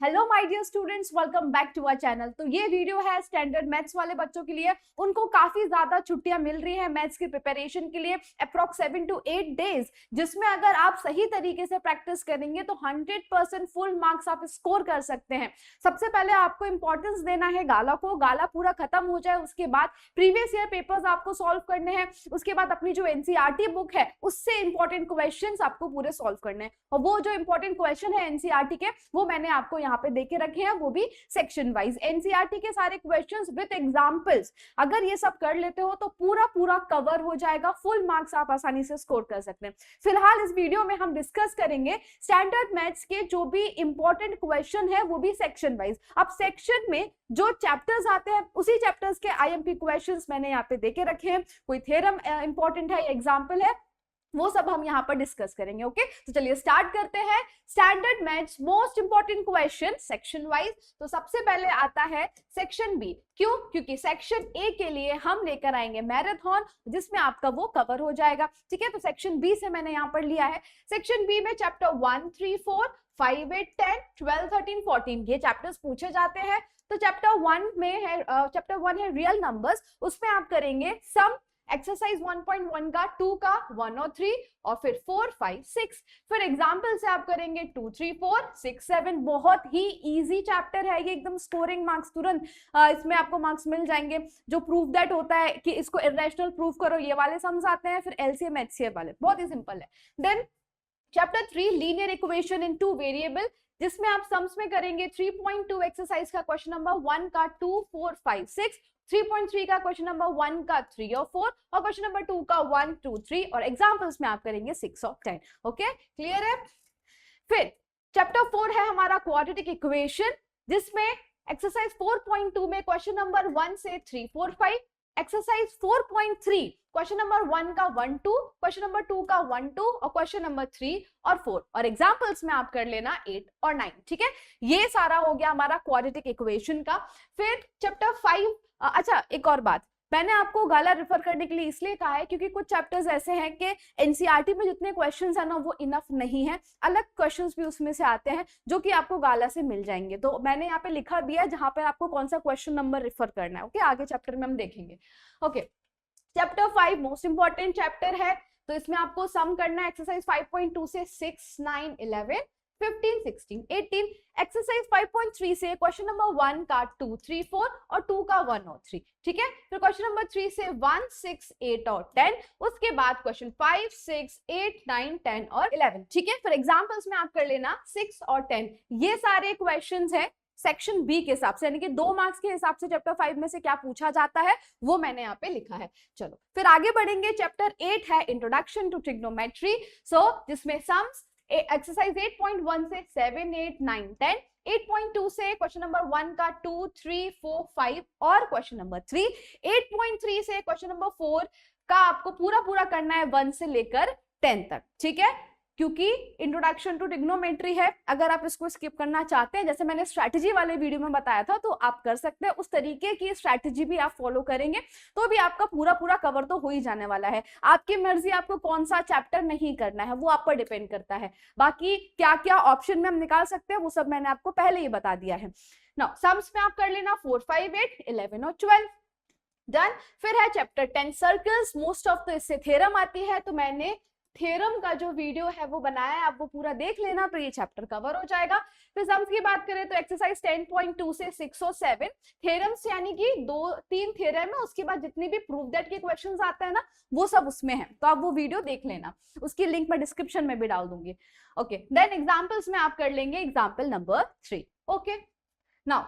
Hello my dear students, welcome back to our channel. तो ये video है standard maths वाले बच्चों के लिए। उनको काफी ज्यादा छुट्टियां मिल रही है मैथ्स की प्रिपरेशन के लिए, अप्रॉक्स 7 to 8 डेज, जिसमें अगर आप सही तरीके से प्रैक्टिस करेंगे तो 100% फुल मार्क्स आप स्कोर कर सकते हैं। सबसे पहले आपको इंपॉर्टेंस देना है गाला को। गाला पूरा खत्म हो जाए उसके बाद प्रीवियस ईयर पेपर्स आपको सॉल्व करने हैं। उसके बाद अपनी जो एनसीईआरटी बुक है उससे इंपॉर्टेंट क्वेश्चंस आपको पूरे सॉल्व करने हैं, और वो जो इंपॉर्टेंट क्वेश्चन है एनसीईआरटी के वो मैंने आपको यहाँ पे देके रखे हैं, वो भी सेक्शन वाइज। एनसीईआरटी के सारे क्वेश्चंस विद एग्जांपल्स, अगर ये सब कर लेते हो तो पूरा पूरा कवर हो जाएगा, फुल मार्क्स आप आसानी से स्कोर कर सकते हैं। फिलहाल इस वीडियो में हम डिस्कस करेंगे स्टैंडर्ड मैथ्स के जो भी इंपॉर्टेंट क्वेश्चन है वो भी सेक्शन वाइज। अब सेक्शन में जो चैप्टर्स आते हैं उसी चैप्टर्स के आईएमपी क्वेश्चंस मैंने यहाँ पे देके रखे हैं। कोई थ्योरम इंपॉर्टेंट है, एग्जाम्पल है, वो सब हम यहाँ पर डिस्कस करेंगे। ओके, तो चलिए स्टार्ट करते हैं। Standard maths most important question section wise. तो सबसे पहले आता है सेक्शन बी। क्यों? क्योंकि सेक्शन ए के लिए हम लेकर आएंगे मैराथन, जिसमें आपका वो कवर हो जाएगा। ठीक है, तो सेक्शन बी से मैंने यहाँ पर लिया है। सेक्शन बी में चैप्टर 1, 3, 4, 5, 8, 10, 12, 13, 14 ये चैप्टर्स पूछे जाते हैं। तो चैप्टर 1 में है रियल नंबर्स, उसमें आप करेंगे सम, एक्सरसाइज 1.1 का 2 का 1 और 3, और फिर 4, 5, 6। फिर एग्जाम्पल से आप करेंगे 2, 3, 4, 6, 7। बहुत ही इजी चैप्टर है ये, एकदम स्कोरिंग मार्क्स तुरंत इसमें आपको मार्क्स मिल जाएंगे। जो प्रूफ दैट होता है कि इसको इरेशनल प्रूफ करो, ये वाले सम्स आते हैं। फिर एलसीएम एचसीएफ वाले, बहुत ही सिंपल है। Then chapter 3 linear equation in 2 variable, जिसमें आप सम्स में करेंगे 3.2 एक्सरसाइज का क्वेश्चन नंबर 1 का 2, 4, 5, 6, 3.3 का क्वेश्चन नंबर 1 का 3 और 4, और क्वेश्चन नंबर 2 का 1, 2, 3, और एग्जांपल्स में आप करेंगे 6 और 10। ओके, क्लियर है? फिर चैप्टर 4 है हमारा क्वाड्रेटिक इक्वेशन, जिसमें एक्सरसाइज 4.2 में क्वेश्चन नंबर 1 से 3, 4, 5, एक्सरसाइज 4.3 क्वेश्चन नंबर 1 का 1, 2, क्वेश्चन नंबर 2 का 1, 2, और क्वेश्चन नंबर 3 और 4, और एग्जांपल्स में आप कर लेना 8 और 9। ठीक है, ये सारा हो गया हमारा क्वाड्रेटिक इक्वेशन का। फिर चैप्टर 5, अच्छा एक और बात, मैंने आपको गाला रेफर करने के लिए इसलिए कहा है क्योंकि कुछ चैप्टर्स ऐसे हैं कि एनसीईआरटी में जितने क्वेश्चंस है ना वो इनफ नहीं है, अलग क्वेश्चंस भी उसमें से आते हैं जो कि आपको गाला से मिल जाएंगे। तो मैंने यहाँ पे लिखा भी है जहां पे आपको कौन सा क्वेश्चन नंबर रेफर करना है। ओके, आगे चैप्टर में हम देखेंगे। Okay, chapter 5 most important chapter है, तो इसमें आपको सम करना है एक्सरसाइज 5.2 से 6, 9, 11, 15, 16, 18, एक्सरसाइज 5.3 से क्वेश्चन नंबर 1 का 2, 3, 4 और 2 का 1 और 3। ठीक है, फिर क्वेश्चन नंबर 3 से 1, 6, 8 और 10, उसके बाद क्वेश्चन 5, 6, 8, 9, 10 और 11। ठीक है, फिर एग्जांपल्स में आप कर लेना 6 और 10। ये सारे क्वेश्चंस हैं सेक्शन बी के हिसाब से, यानी कि 2 मार्क्स के हिसाब से चैप्टर 5 में से क्या पूछा जाता है वो मैंने यहाँ पे लिखा है। चलो फिर आगे बढ़ेंगे। चैप्टर 8 है इंट्रोडक्शन टू ट्रिग्नोमेट्री, जिसमें सम्स एक्सरसाइज 8.1 से 7, 8, 9, 10, 8.2 से क्वेश्चन नंबर 1 का 2, 3, 4, 5 और क्वेश्चन नंबर 3, 8.3 से क्वेश्चन नंबर 4 का आपको पूरा पूरा करना है 1 से लेकर 10 तक। ठीक है, क्योंकि इंट्रोडक्शन टू ट्रिग्नोमेट्री है, अगर आप इसको स्किप करना चाहते हैं, जैसे मैंने स्ट्रैटेजी वाले वीडियो में बताया था, तो आप कर सकते हैं। उस तरीके की स्ट्रैटेजी भी आप फॉलो करेंगे तो भी आपका पूरा पूरा कवर तो हो ही जाने वाला है। आपकी मर्जी, आपको कौन सा चैप्टर नहीं करना है वो आप पर डिपेंड करता है। बाकी क्या क्या ऑप्शन में हम निकाल सकते हैं वो सब मैंने आपको पहले ही बता दिया है। नाउ सम्स में आप कर लेना 4, 5, 8, 11 और 12। डन। फिर है चैप्टर 10 सर्कल्स, मोस्ट ऑफ तो इससे थ्योरम आती है, तो मैंने थ्योरम का जो वीडियो है वो बनाया है, आप वो पूरा देख लेना तो ये चैप्टर कवर हो जाएगा। फिर सम्स की बात करें तो एक्सरसाइज 10.2 से 6 और 7 थ्योरम्स, यानी कि 2-3 थ्योरम है, उसके बाद जितनी भी प्रूफ दैट के क्वेश्चंस आते हैं ना वो सब उसमें है, तो आप वो वीडियो देख लेना, उसकी लिंक मैं डिस्क्रिप्शन में भी डाल दूंगी। ओके, देन एग्जाम्पल्स में आप कर लेंगे एग्जाम्पल नंबर 3। ओके, नाउ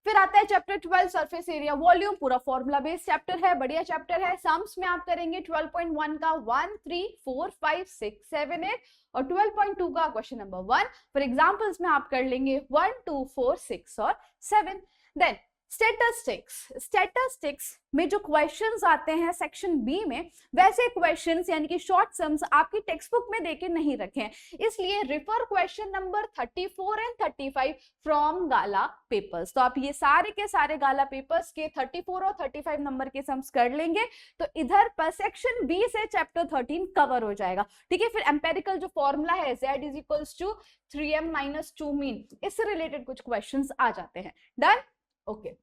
फिर आता है चैप्टर 12 सरफेस एरिया वॉल्यूम, पूरा फॉर्मूला बेस्ड चैप्टर है, बढ़िया चैप्टर है। सम्स में आप करेंगे 12.1 का 1, 3, 4, 5, 6, 7, 8 और 12.2 का क्वेश्चन नंबर 1। फिर एग्जांपल्स में आप कर लेंगे 1, 2, 4, 6 और 7। देन स्टैटिस्टिक्स में जो क्वेश्चंस आते हैं सेक्शन बी में, वैसे क्वेश्चंस यानी कि शॉर्ट सम्स आपकी टेक्स्ट बुक में देके नहीं रखे हैं, इसलिए refer question number 34 and 35 from gala papers. तो आप ये सारे के सारे गाला पेपर्स के 34 और 35 नंबर के सम्स कर लेंगे तो इधर पर सेक्शन बी से चैप्टर 13 कवर हो जाएगा। ठीक है, फिर एम्पेरिकल जो फॉर्मूला है z is equals to 3m minus 2 mean, इससे रिलेटेड कुछ क्वेश्चंस आ जाते हैं। Done, okay.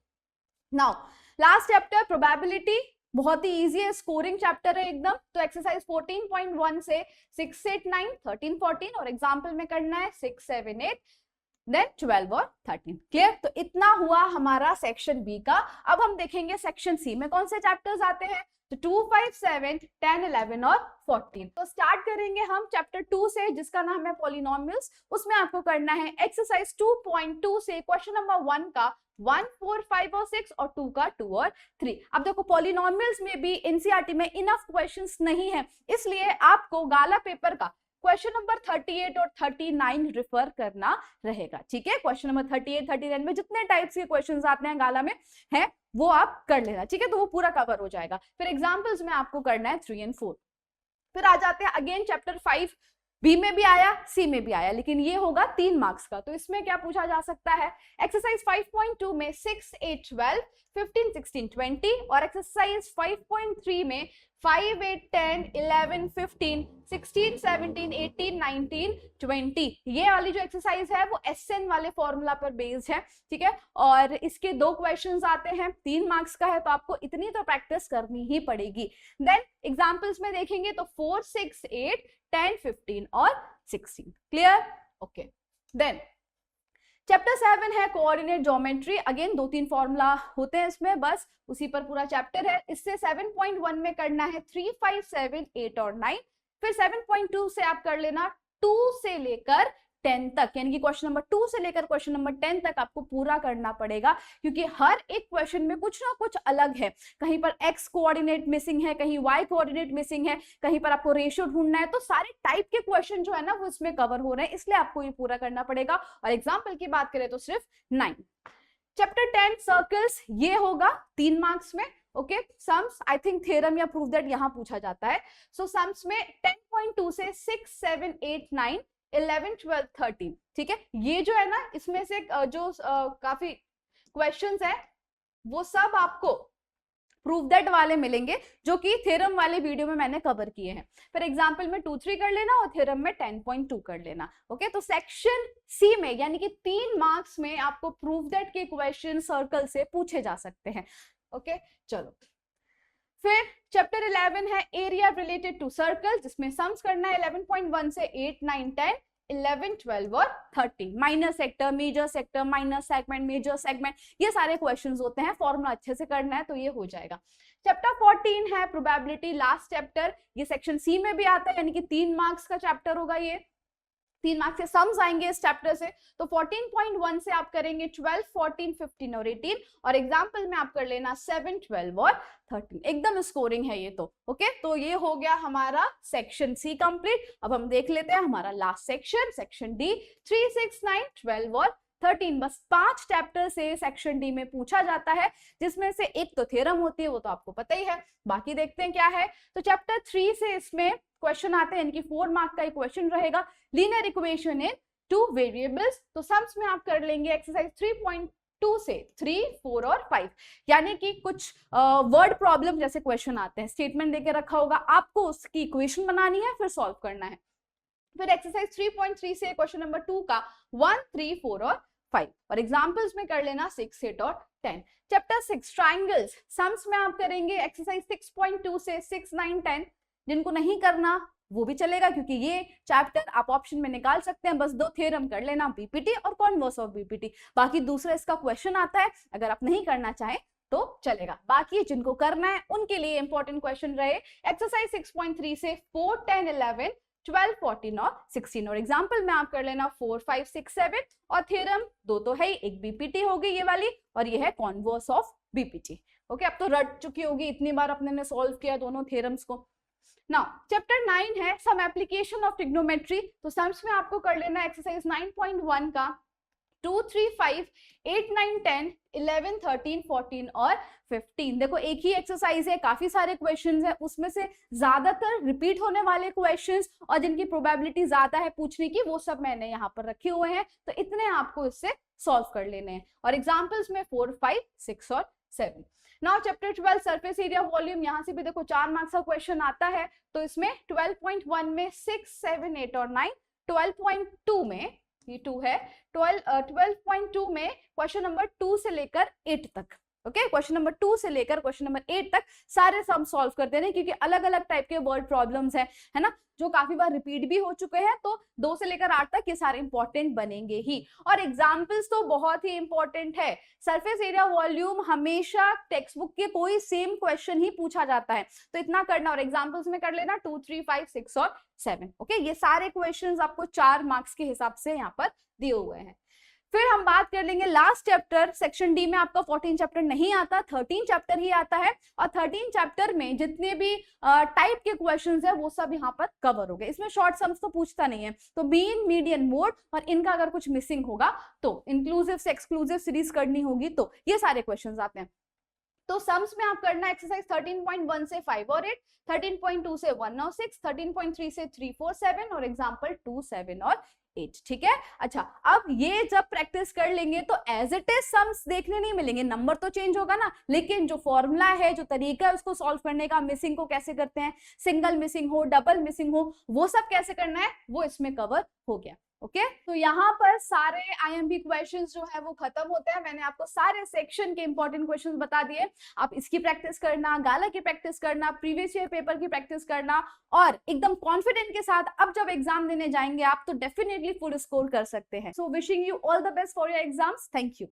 Now last chapter probability, बहुत ही इजी है, स्कोरिंग चैप्टर है एकदम। तो एक्सरसाइज 14.1 से 6, 8, 9, 13, 14 और एग्जाम्पल में करना है 6, 7, 8 देन 12 और 13। क्लियर? तो इतना हुआ हमारा सेक्शन बी का। अब हम देखेंगे सेक्शन सी में कौन से चैप्टर्स आते हैं। तो 2, 5, 7, 10, 11 और 14। तो स्टार्ट करेंगे हम चैप्टर 2 से जिसका नाम है पॉलिनोमियल्स। उसमें आपको करना है एक्सरसाइज 2.2 से क्वेश्चन नंबर 1 का 1, 4, 5 और 6 और 2 का 2 और 3। अब देखो पॉलिनोमियल्स में भी एनसीईआरटी में इनफ क्वेश्चंस नहीं है, इसलिए आपको गाला पेपर का क्वेश्चन नंबर 38 और 39 रिफर करना रहेगा। ठीक है, क्वेश्चन नंबर 38, 39 में जितने टाइप्स के क्वेश्चंस आते हैं गाला में है वो आप कर लेना। ठीक है, तो वो पूरा कवर हो जाएगा। फिर एग्जांपल्स में आपको करना है 3 और 4। फिर आ जाते हैं अगेन चैप्टर 5, बी में भी आया सी में भी आया, लेकिन ये होगा 3 मार्क्स का। तो इसमें क्या पूछा जा सकता है, एक्सरसाइज 5.2 में 6, 8, 12, 15, 16, 20 और एक्सरसाइज 5.3 में 5, 8, 10, 11, 15, 16, 17, 18, 19, 20। ये वाली जो एक्सरसाइज है वो एसएन वाले फॉर्मूला पर बेस्ड है। ठीक है, और इसके 2 क्वेश्चंस आते हैं, 3 मार्क्स का है, तो आपको इतनी तो प्रैक्टिस करनी ही पड़ेगी। देन एग्जांपल्स में देखेंगे तो 4, 6, 8, 10, 15 और 16। क्लियर? ओके। देन चैप्टर 7 है कोऑर्डिनेट ज्योमेट्री। अगेन 2-3 फॉर्मूला होते हैं इसमें, बस उसी पर पूरा चैप्टर है। इससे 7.1 में करना है 3, 5, 7, 8 और 9। फिर 7.2 से आप कर लेना 2 से लेकर 10 तक, यानी कि क्वेश्चन नंबर 2 से लेकर क्वेश्चन नंबर 10 तक आपको पूरा करना पड़ेगा, क्योंकि हर एक क्वेश्चन में कुछ ना कुछ अलग है। कहीं पर x कोऑर्डिनेट मिसिंग है, कहीं y कोऑर्डिनेट मिसिंग है, कहीं पर आपको रेशियो ढूंढना है। तो सारे टाइप के क्वेश्चन जो है ना वो इसमें कवर हो रहे हैं, इसलिए आपको ये पूरा करना पड़ेगा। और एग्जाम्पल की बात करें तो सिर्फ 9। चैप्टर 10 सर्कल्स, ये होगा 3 मार्क्स में। Okay, sums I think theorem या प्रूफ दैट यहां पूछा जाता है। सो सम्स में 10.2 से 6, 7, 8, 9, 11, 12, 13। ठीक है, ये जो है ना इसमें से जो काफी क्वेश्चंस है वो सब आपको प्रूफ दैट वाले मिलेंगे, जो कि थ्योरम वाले वीडियो में मैंने कवर किए हैं। फिर एग्जांपल में 2, 3 कर लेना और थ्योरम में 10.2 कर लेना। ओके, तो सेक्शन सी में यानी कि 3 मार्क्स में आपको प्रूफ दैट के क्वेश्चन सर्कल से पूछे जा सकते हैं। ओके, चलो फिर चैप्टर 11 है एरिया रिलेटेड टू सर्कल, जिसमें सम्स करना है 11.1 से 8, 9, 10, 11, 12 और 13। Minor sector, major sector, minor segment, major segment, ये सारे क्वेश्चंस होते हैं। फॉर्मूला अच्छे से करना है तो ये हो जाएगा। चैप्टर 14 है प्रोबेबिलिटी, लास्ट चैप्टर। ये सेक्शन सी में भी आता है, यानी कि 3 मार्क्स का चैप्टर होगा ये। 3 मार्क्स से सम्स आएंगे इस चैप्टर से। तो 14.1 से आप करेंगे 12, 14, 15 और 18 और एग्जाम्पल में आप कर लेना 7, 12 और 13। एकदम स्कोरिंग है ये तो। ओके, तो ये हो गया हमारा सेक्शन सी कंप्लीट। अब हम देख लेते हैं हमारा लास्ट सेक्शन, सेक्शन डी। 3, 6, 9, 12 और 13, बस 5 चैप्टर से सेक्शन डी में पूछा जाता है, जिसमें से एक तो थ्योरम होती है, वो तो आपको पता ही है। बाकी देखते हैं क्या है। तो चैप्टर 3 से इसमें क्वेश्चन आते हैं, यानी कि 4 मार्क का एक क्वेश्चन रहेगा, लीनियर इक्वेशन इन 2 वेरिएबल्स। तो सम्स में आप कर लेंगे एक्सरसाइज 3.2 से 3, 4 और 5, यानी कि कुछ वर्ड प्रॉब्लम जैसे क्वेश्चन आते हैं, स्टेटमेंट देके रखा होगा, आपको उसकी इक्वेशन बनानी है फिर सॉल्व करना है। फिर एक्सरसाइज 3.3 से क्वेश्चन नंबर 2 का 1, 3, 4 और 5 और एग्जाम्पल्स में कर लेना 6, 8 और 10। चैप्टर 6 ट्राइंगल्स, सम्स में आप करेंगे एक्सरसाइज 6.2 से 6, 9, 10। जिनको नहीं करना वो भी चलेगा, क्योंकि ये चैप्टर आप ऑप्शन में निकाल सकते हैं। बस 2 थ्योरम कर लेना, बीपीटी और कॉन्वर्स ऑफ बीपीटी। बाकी दूसरा इसका क्वेश्चन आता है, अगर आप नहीं करना चाहें तो चलेगा। बाकी जिनको करना है उनके लिए इंपॉर्टेंट क्वेश्चन रहे एक्सरसाइज 6.3 से 4, 10, 11, 12, 14 और 16 और एग्जाम्पल में आप कर लेना 4, 5, 6, 7 और थ्योरम 2 तो है ही, एक बीपीटी होगी ये वाली और ये है कॉन्वर्स ऑफ बीपीटी। ओके, अब तो रट चुकी होगी, इतनी बार अपने ने सॉल्व किया दोनों थ्योरम्स को। नाउ चैप्टर 9 है सम एप्लीकेशन ऑफ ट्रिग्नोमेट्री। तो सम्स में आपको कर लेना एक्सरसाइज 9.1 का 2, 3, 5, 8, 9, 10, 11, 13, 14 और 15। देखो एक ही एक्सरसाइज है, काफी सारे क्वेश्चंस है, उसमें से ज्यादातर रिपीट होने वाले क्वेश्चंस और जिनकी प्रोबेबिलिटी ज्यादा है पूछने की, वो सब मैंने यहाँ पर रखे हुए हैं। तो इतने आपको इससे सॉल्व कर लेने हैं और एग्जाम्पल्स में 4, 5, 6 और 7। Now chapter 12 surface area volume, यहाँ से भी देखो 4 मार्क्स का क्वेश्चन आता है। तो इसमें 12.1 में 6, 7, 8 और 9, 12.2 में ये 2 है, 12.2 में क्वेश्चन नंबर 2 से लेकर 8 तक। ओके, क्वेश्चन नंबर 2 से लेकर क्वेश्चन नंबर 8 तक सारे सम सॉल्व कर देने, क्योंकि अलग अलग टाइप के वर्ड प्रॉब्लम्स है ना, जो काफी बार रिपीट भी हो चुके हैं। तो 2 से लेकर 8 तक ये सारे इंपॉर्टेंट बनेंगे ही। और एग्जाम्पल्स तो बहुत ही इंपॉर्टेंट है। सरफेस एरिया वॉल्यूम हमेशा टेक्स्ट बुक के कोई सेम क्वेश्चन ही पूछा जाता है, तो इतना करना और एग्जाम्पल्स में कर लेना 2, 3, 5, 6 और 7। ओके, ये सारे क्वेश्चंस आपको 4 मार्क्स के हिसाब से यहाँ पर दिए हुए हैं। फिर हम बात कर लेंगे लास्ट चैप्टर, सेक्शन डी में आपका 14 चैप्टर नहीं आता, 13 चैप्टर ही आता है। और 13 चैप्टर में जितने भी टाइप के क्वेश्चंस है वो सब यहाँ पर कवर हो गए। इसमें शॉर्ट सम्स तो पूछता नहीं है, तो मीन, मीडियन, मोड और इनका अगर कुछ मिसिंग होगा तो इंक्लूसिव से एक्सक्लूसिव सीरीज करनी होगी, तो ये सारे क्वेश्चंस आते हैं। तो सम्स में आप करना एक्सरसाइज 13.1 से 5 और 8, 13.2 से 1 और 6, 13.3 से 3, 4, 7 और एग्जाम्पल 2, 7 और 8। ठीक है, अच्छा अब ये जब प्रैक्टिस कर लेंगे तो एज इट इज सम्स देखने नहीं मिलेंगे, नंबर तो चेंज होगा ना, लेकिन जो फॉर्मूला है, जो तरीका है उसको सॉल्व करने का, मिसिंग को कैसे करते हैं, सिंगल मिसिंग हो, डबल मिसिंग हो, वो सब कैसे करना है, वो इसमें कवर हो गया। ओके, तो यहाँ पर सारे आईएमपी क्वेश्चंस जो है वो खत्म होते हैं। मैंने आपको सारे सेक्शन के इंपॉर्टेंट क्वेश्चंस बता दिए। आप इसकी प्रैक्टिस करना, गाला की प्रैक्टिस करना, प्रीवियस ईयर पेपर की प्रैक्टिस करना और एकदम कॉन्फिडेंट के साथ अब जब एग्जाम देने जाएंगे आप तो डेफिनेटली फुल स्कोर कर सकते हैं। So wishing you all the best for your exams. Thank you.